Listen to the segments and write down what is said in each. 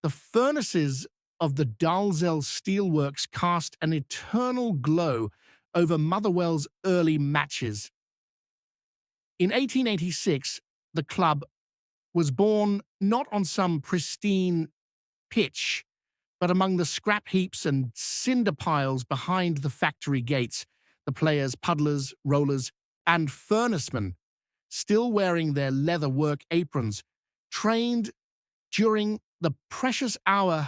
The furnaces of the Dalzell steelworks cast an eternal glow over Motherwell's early matches. In 1886, the club was born not on some pristine pitch, but among the scrap heaps and cinder piles behind the factory gates, the players, puddlers, rollers, and furnacemen, still wearing their leather work aprons, trained during the precious hour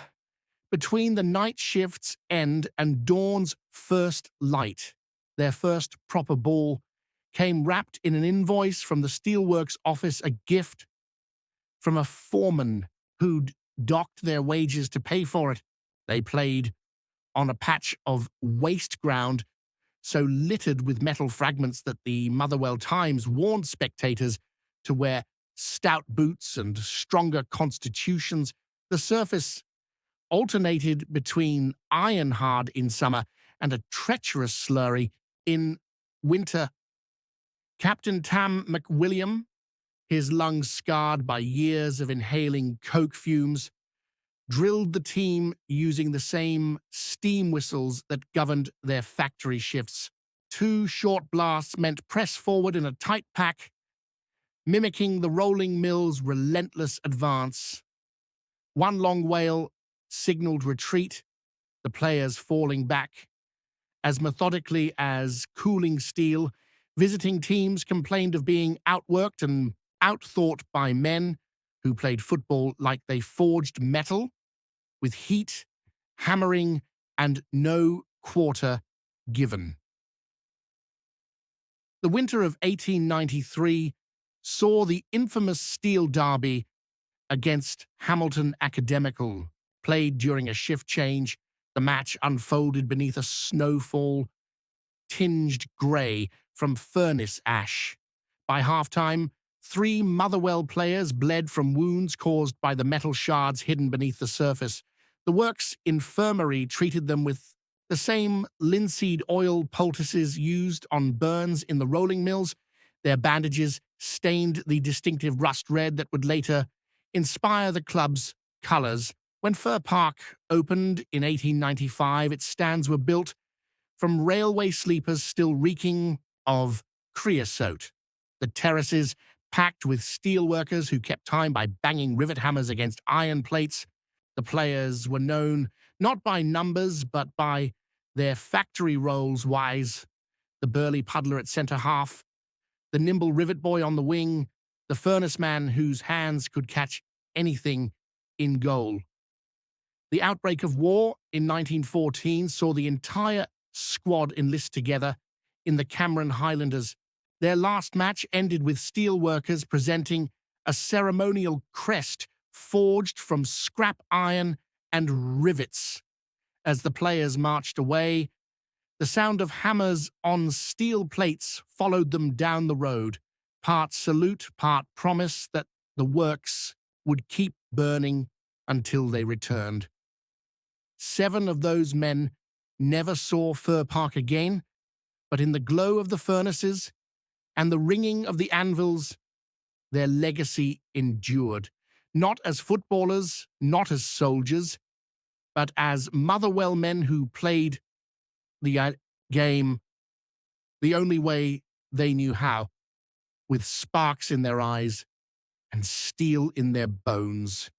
between the night shift's end and dawn's first light. Their first proper ball came wrapped in an invoice from the steelworks office, a gift from a foreman who'd docked their wages to pay for it. They played on a patch of waste ground so littered with metal fragments that the Motherwell Times warned spectators to wear stout boots and stronger constitutions. The surface alternated between iron-hard in summer and a treacherous slurry in winter. Captain Tam McWilliam, his lungs scarred by years of inhaling coke fumes, drilled the team using the same steam whistles that governed their factory shifts. 2 short blasts meant press forward in a tight pack, mimicking the rolling mill's relentless advance. 1 long wail signaled retreat, the players falling back as methodically as cooling steel. Visiting teams complained of being outworked and outthought by men who played football like they forged metal, with heat, hammering, and no quarter given. The winter of 1893 saw the infamous Steel Derby against Hamilton Academical, played during a shift change. The match unfolded beneath a snowfall tinged grey from furnace ash. By halftime, 3 Motherwell players bled from wounds caused by the metal shards hidden beneath the surface. The works infirmary treated them with the same linseed oil poultices used on burns in the rolling mills. Their bandages stained the distinctive rust red that would later inspire the club's colours. When Fir Park opened in 1895, its stands were built from railway sleepers still reeking of creosote. The terraces packed with steelworkers who kept time by banging rivet hammers against iron plates. The players were known not by numbers but by their factory roles wise. The burly puddler at centre half, the nimble rivet boy on the wing, the furnace man whose hands could catch anything in goal. The outbreak of war in 1914 saw the entire squad enlist together in the Cameron Highlanders. Their last match ended with steelworkers presenting a ceremonial crest forged from scrap iron and rivets. As the players marched away, the sound of hammers on steel plates followed them down the road, part salute, part promise that the works would keep burning until they returned. 7 of those men never saw Fir Park again, but in the glow of the furnaces and the ringing of the anvils, their legacy endured, not as footballers, not as soldiers, but as Motherwell men who played the game the only way they knew how, with sparks in their eyes and steel in their bones.